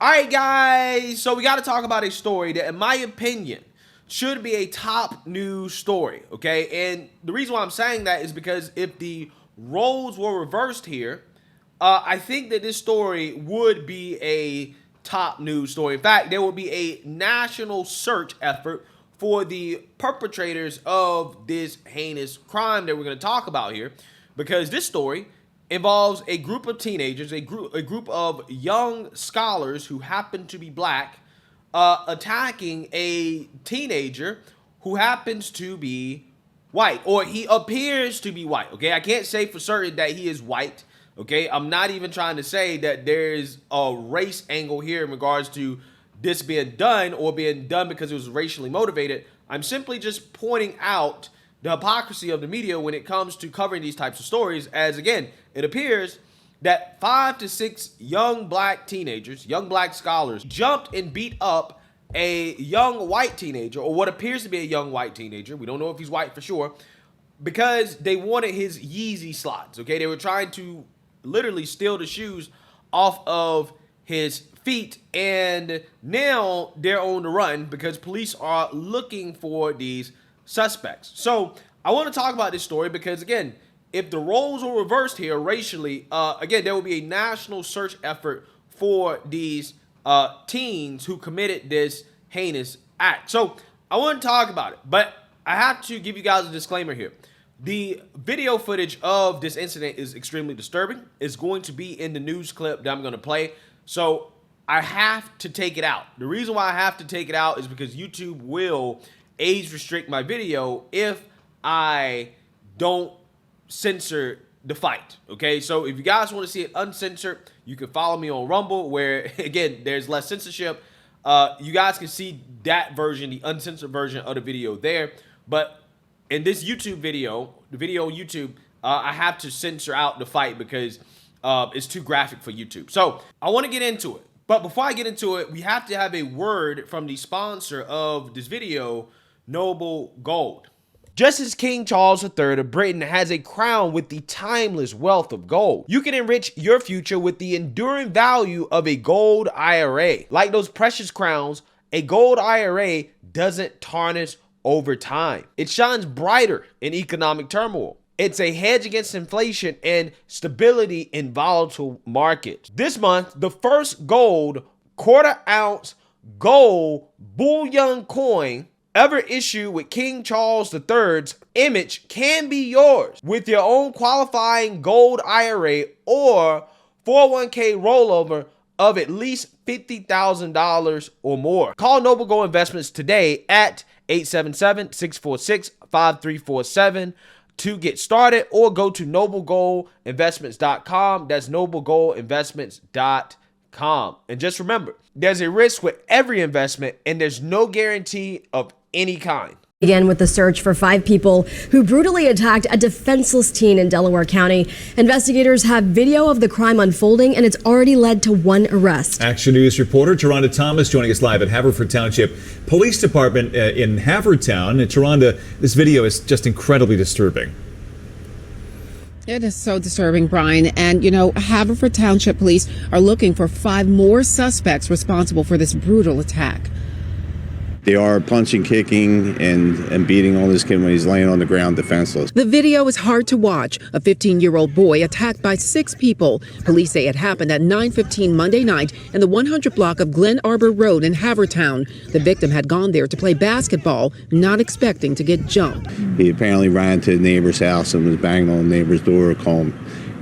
All right, guys, so we got to talk about a story that, in my opinion, should be a top news story, okay? And the reason why I'm saying that is because if the roles were reversed here, I think that this story would be a top news story. In fact, there would be a national search effort for the perpetrators of this heinous crime that we're going to talk about here, because this story involves a group of teenagers, a group of young scholars who happen to be black, attacking a teenager who happens to be white, or he appears to be white. Okay, I can't say for certain that he is white. Okay, I'm not even trying to say that there's a race angle here in regards to this being done or being done because it was racially motivated. I'm simply just pointing out the hypocrisy of the media when it comes to covering these types of stories, as again, it appears that 5 to 6 young black teenagers, young black scholars, jumped and beat up a young white teenager, or what appears to be a young white teenager. We don't know if he's white for sure, because they wanted his Yeezy slides. Okay, they were trying to literally steal the shoes off of his feet, and now they're on the run because police are looking for these suspects. So I want to talk about this story because, again, if the roles were reversed here racially, again, there will be a national search effort for these teens who committed this heinous act. So I want to talk about it, but I have to give you guys a disclaimer here. The video footage of this incident is extremely disturbing. It's going to be in the news clip that I'm going to play. So I have to take it out. The reason why I have to take it out is because YouTube will age restrict my video if I don't censor the fight. Okay, so if you guys want to see it uncensored, you can follow me on Rumble, where again there's less censorship. You guys can see that version, the uncensored version of the video there. But in this YouTube video, the video on YouTube, I have to censor out the fight because it's too graphic for YouTube. So I want to get into it. But before I get into it, we have to have a word from the sponsor of this video, Noble Gold. Just as King Charles III of Britain has a crown with the timeless wealth of gold, you can enrich your future with the enduring value of a gold IRA. Like those precious crowns, a gold IRA doesn't tarnish over time. It shines brighter in economic turmoil. It's a hedge against inflation and stability in volatile markets. This month, the first gold quarter-ounce gold bullion coin ever issued with King Charles III's image can be yours with your own qualifying gold IRA or 401k rollover of at least $50,000 or more. Call Noble Gold Investments today at 877-646-5347 to get started, or go to noblegoldinvestments.com. That's noblegoldinvestments.com. And just remember, there's a risk with every investment and there's no guarantee of any kind. Began with the search for 5 people who brutally attacked a defenseless teen in Delaware County. Investigators have video of the crime unfolding, and it's already led to 1 arrest. Action News reporter Taronda Thomas joining us live at Haverford Township Police Department in Havertown. And Taronda, this video is just incredibly disturbing. It is so disturbing, Brian. And, you know, Haverford Township Police are looking for 5 more suspects responsible for this brutal attack. They are punching, kicking, and beating on this kid when he's laying on the ground defenseless. The video is hard to watch. A 15-year-old boy attacked by 6 people. Police say it happened at 9:15 Monday night in the 100 block of Glen Arbor Road in Havertown. The victim had gone there to play basketball, not expecting to get jumped. He apparently ran to the neighbor's house and was banging on the neighbor's door,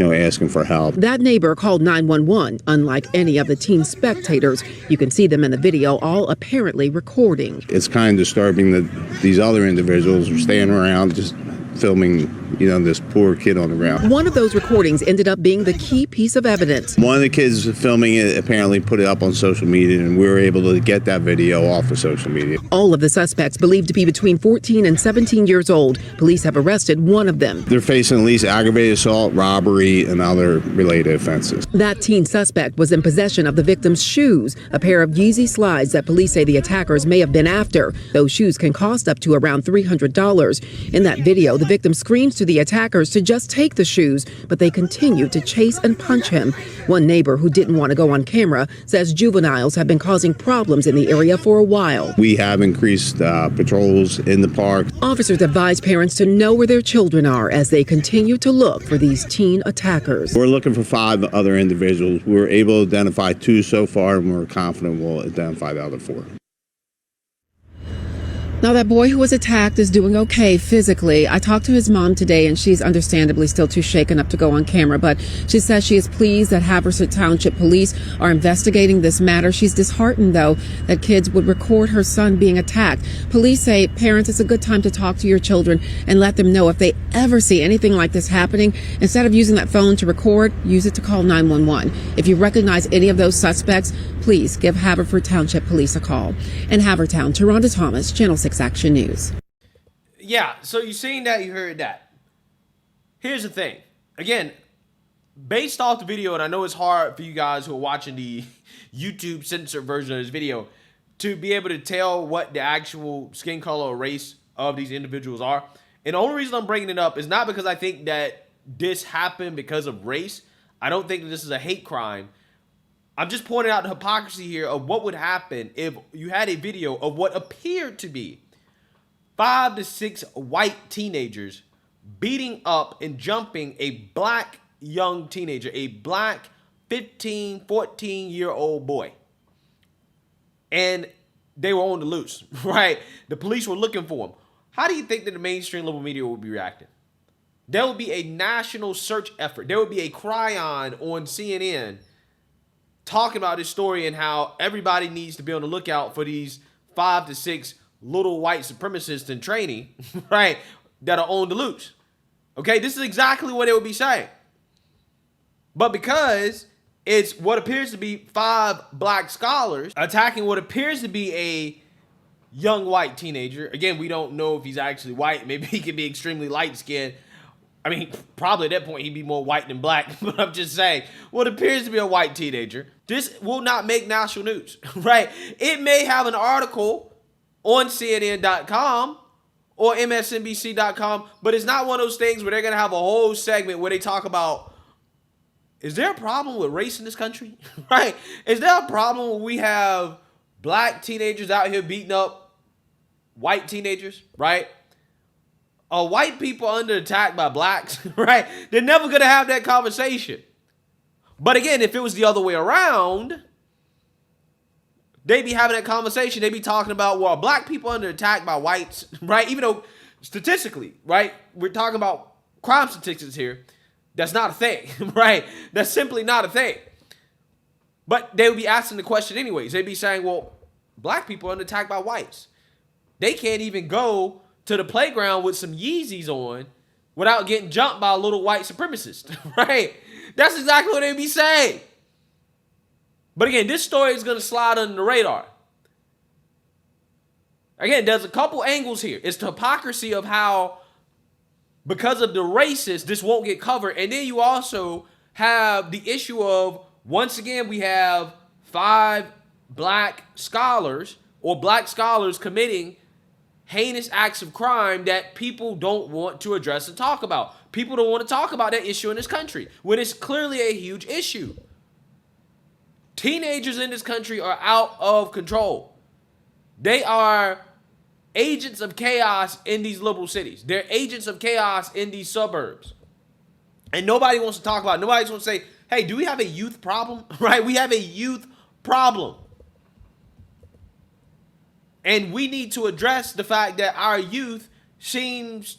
asking for help. That neighbor called 911. Unlike any of the teen spectators, you can see them in the video, all apparently recording. It's kind of disturbing that these other individuals were standing around just filming, this poor kid on the ground. One of those recordings ended up being the key piece of evidence. One of the kids filming it apparently put it up on social media, and we were able to get that video off of social media. All of the suspects believed to be between 14 and 17 years old. Police have arrested one of them. They're facing at least aggravated assault, robbery, and other related offenses. That teen suspect was in possession of the victim's shoes, a pair of Yeezy slides that police say the attackers may have been after. Those shoes can cost up to around $300. In that video, the victim screams to the attackers to just take the shoes, but they continued to chase and punch him. One neighbor who didn't want to go on camera says juveniles have been causing problems in the area for a while. We have increased patrols in the park. Officers advise parents to know where their children are as they continue to look for these teen attackers. We're looking for 5 other individuals. We were able to identify 2 so far, and we're confident we'll identify the other 4. Now, that boy who was attacked is doing okay physically. I talked to his mom today, and she's understandably still too shaken up to go on camera, but she says she is pleased that Haverford Township police are investigating this matter. She's disheartened, though, that kids would record her son being attacked. Police say, parents, it's a good time to talk to your children and let them know if they ever see anything like this happening. Instead of using that phone to record, use it to call 911. If you recognize any of those suspects, please give Haverford Township Police a call. In Havertown, Taronda Thomas, Channel 6 Action News. Yeah, so you seen that, you heard that. Here's the thing. Again, based off the video, and I know it's hard for you guys who are watching the YouTube censored version of this video to be able to tell what the actual skin color or race of these individuals are. And the only reason I'm bringing it up is not because I think that this happened because of race. I don't think that this is a hate crime. I'm just pointing out the hypocrisy here of what would happen if you had a video of what appeared to be 5 to 6 white teenagers beating up and jumping a black young teenager, a black 15, 14-year-old boy. And they were on the loose, right? The police were looking for him. How do you think that the mainstream level media would be reacting? There would be a national search effort. There would be a cry-on on CNN talking about this story and how everybody needs to be on the lookout for these 5 to 6 little white supremacists in training, right, that are on the loose. Okay, this is exactly what they would be saying. But because it's what appears to be 5 black scholars attacking what appears to be a young white teenager. Again, we don't know if he's actually white. Maybe he could be extremely light-skinned. I mean, probably at that point, he'd be more white than black. But I'm just saying, what appears to be a white teenager, this will not make national news, right? It may have an article on CNN.com or MSNBC.com, but it's not one of those things where they're going to have a whole segment where they talk about, is there a problem with race in this country, right? Is there a problem when we have black teenagers out here beating up white teenagers, right? Are white people under attack by blacks, right? They're never going to have that conversation. But again, if it was the other way around, they'd be having that conversation. They'd be talking about, well, black people under attack by whites, right? Even though statistically, right, we're talking about crime statistics here. That's not a thing, right? That's simply not a thing. But they would be asking the question anyways. They'd be saying, well, black people under attack by whites. They can't even go to the playground with some Yeezys on without getting jumped by a little white supremacist, right? That's exactly what they'd be saying. But again, this story is going to slide under the radar. Again, there's a couple angles here. It's the hypocrisy of how, because of the racist, this won't get covered. And then you also have the issue of, once again, we have 5 black scholars or black scholars committing heinous acts of crime that people don't want to address and talk about. People don't want to talk about that issue in this country when it's clearly a huge issue. Teenagers in this country are out of control. They are agents of chaos in these liberal cities. They're agents of chaos in these suburbs. And nobody wants to talk about it. Nobody wants to say, hey, do we have a youth problem? Right? We have a youth problem. And we need to address the fact that our youth seems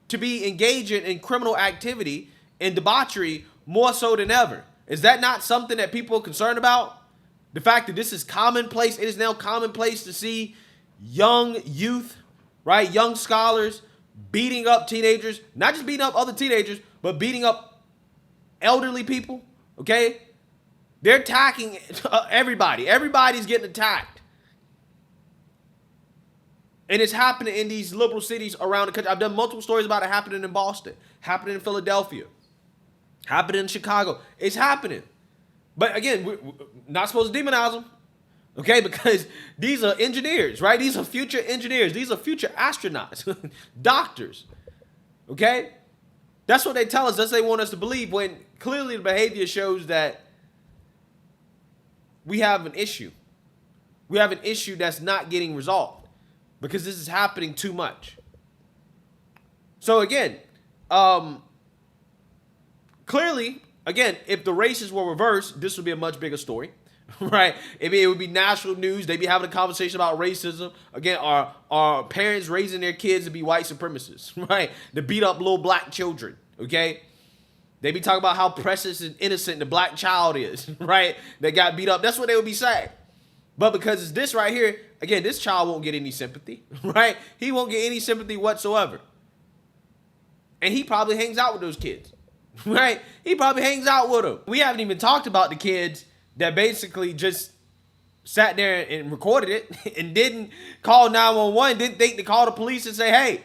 to be engaging in criminal activity and debauchery more so than ever. Is that not something that people are concerned about? The fact that this is commonplace. It is now commonplace to see young youth, right? Young scholars beating up teenagers. Not just beating up other teenagers, but beating up elderly people, okay? They're attacking everybody. Everybody's getting attacked. And it's happening in these liberal cities around the country. I've done multiple stories about it happening in Boston, happening in Philadelphia, happening in Chicago. It's happening. But again, we're not supposed to demonize them, okay? Because these are engineers, right? These are future engineers. These are future astronauts, doctors, okay? That's what they tell us. That's what they want us to believe, when clearly the behavior shows that we have an issue. We have an issue that's not getting resolved because this is happening too much. So again, clearly, again, if the races were reversed, this would be a much bigger story, right? It would be national news. They'd be having a conversation about racism. Again, are parents raising their kids to be white supremacists, right? To beat up little black children, okay? They be talking about how precious and innocent the black child is, right? That got beat up. That's what they would be saying. But because it's this right here, again, this child won't get any sympathy, right? He won't get any sympathy whatsoever. And he probably hangs out with those kids, right? He probably hangs out with them. We haven't even talked about the kids that basically just sat there and recorded it and didn't call 911, didn't think to call the police and say, hey,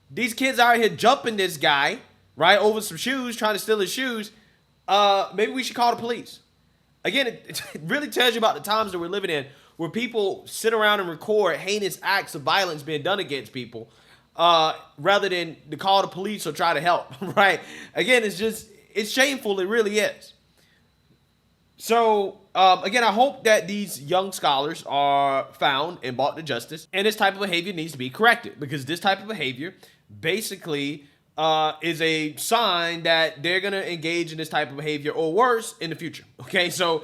these kids out here jumping this guy, right, over some shoes, trying to steal his shoes. Maybe we should call the police. Again, it really tells you about the times that we're living in, where people sit around and record heinous acts of violence being done against people, rather than to call the police or try to help, right? Again, it's shameful. It really is. So, again, I hope that these young scholars are found and brought to justice, and this type of behavior needs to be corrected, because this type of behavior basically is a sign that they're going to engage in this type of behavior or worse in the future. Okay, so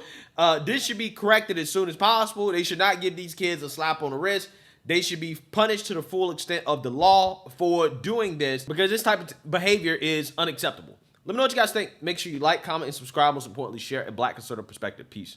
this should be corrected as soon as possible. They should not give these kids a slap on the wrist. They should be punished to the full extent of the law for doing this, because this type of behavior is unacceptable. Let me know what you guys think. Make sure you like, comment, and subscribe. Most importantly, share a Black conservative perspective. Peace.